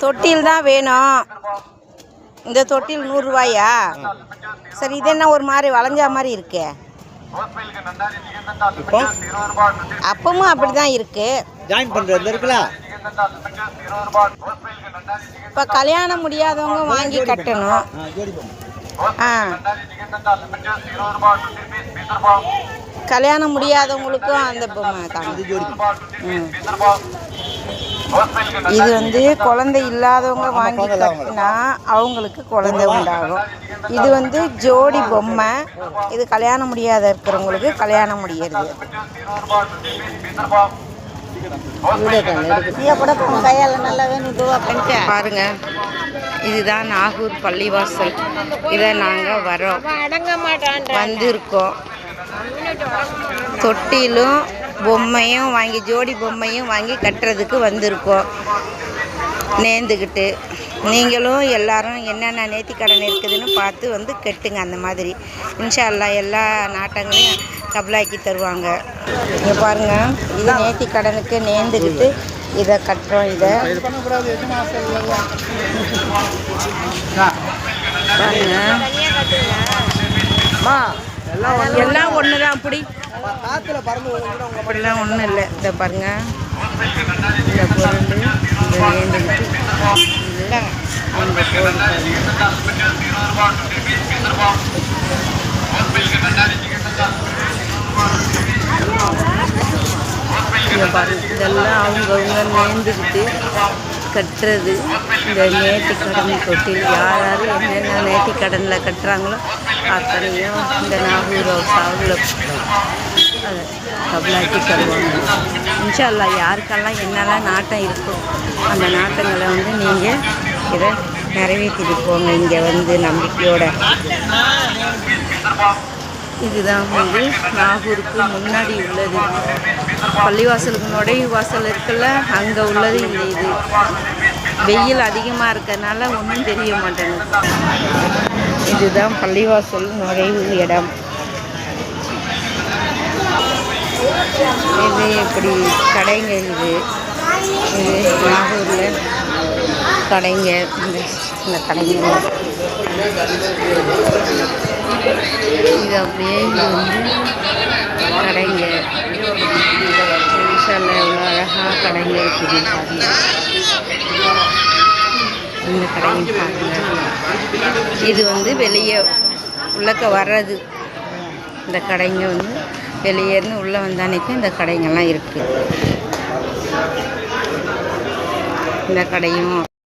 தொட்டில் தான் வேணும். இந்த தொட்டில் 100 ரூபாயா? சரி, இது என்ன ஒரு மாதிரி வளைஞ்சா மாதிரி இருக்கே? அப்பவும் அப்படி தான் இருக்கு. ஜாயின் பண்ணுறது இருக்குல்ல. இப்போ கல்யாணம் முடியாதவங்க வாங்கி கட்டணும். கல்யாணம் முடியாதவங்களுக்கும் அந்த பொம்மை தான். இது வந்து குழந்தை இல்லாதவங்க வாங்கி கட்டினா அவங்களுக்கு குழந்தை உண்டாகும். இது வந்து ஜோடி பொம்மை. இது கல்யாணம் முடியாத இருக்கிறவங்களுக்கு கல்யாணம் முடியாது. பாருங்க, இதுதான் நாகூர் பள்ளிவாசல். இதை நாங்கள் வரோம் வந்திருக்கோம். தொட்டிலும் பொம்மையும் வாங்கி, ஜோடி பொம்மையும் வாங்கி கட்டுறதுக்கு வந்திருக்கோம் நேர்ந்துக்கிட்டு. நீங்களும் எல்லாரும் என்னென்ன நேர்த்திக்கடன் இருக்குதுன்னு பார்த்து வந்து கட்டுங்க. அந்த மாதிரி இன்ஷா அல்லாஹ் எல்லா நாட்டங்களையும் கபலாக்கி தருவாங்க. இங்கே பாருங்கள், இது நேர்த்திக்கடனுக்கு நேர்ந்துக்கிட்டு இதை கட்டுறோம். இதை பாருங்க, எல்லாம் ஒன்று தான். அப்படிலாம் ஒன்றும் இல்லை. இதை பாருங்கள், இந்த பொருள் இதை நேர்ந்துக்கிட்டு இது அந்த பொருள் பாருங்க. இதெல்லாம் அவங்கவுங்க நேர்ந்துக்கிட்டு கட்டுறது. இந்த நேர்த்திக்கடன் தொட்டில் யார் யார் என்னென்ன நேர்த்திக்கடனில் கட்டுறாங்களோ அத்தனையும் இந்த நாகூர் சாவில் அதை கபலாக்கி தருவாங்க. இன்ஷா அல்லாஹ் யாருக்கெல்லாம் என்னெல்லாம் நாட்டம் இருக்கோ அந்த நாட்டங்களை வந்து நீங்கள் இதை நிறைவேற்றிட்டு போங்க. இங்கே வந்து நம்பிக்கையோட. இதுதான் வந்து நாகூருக்கு முன்னாடி உள்ளது. பள்ளிவாசலுக்கு நுழைவு வாசல் இருக்குல்ல, அங்கே உள்ளது இந்த இது. வெயில் அதிகமாக இருக்கிறதுனால ஒன்றும் தெரிய மாட்டேங்குது. இதுதான் பள்ளிவாசல் நுழைவு இடம். இது இப்படி கடைங்க. இது நாகூரில் கடைங்க. இந்த கடைங்க இது அப்படியே இது வந்து கடைங்க. இன்ஷால்லா எவ்வளோ அழகாக கடைங்க இருக்குது பாருங்க. இந்த கடைங்க பாருங்க. இது வந்து வெளியே உள்ளக்க வர்றது. இந்த கடைங்க வந்து வெளியேருந்து உள்ளே வந்தானைக்கு இந்த கடைங்கள்லாம் இருக்குது. இந்த கடையும்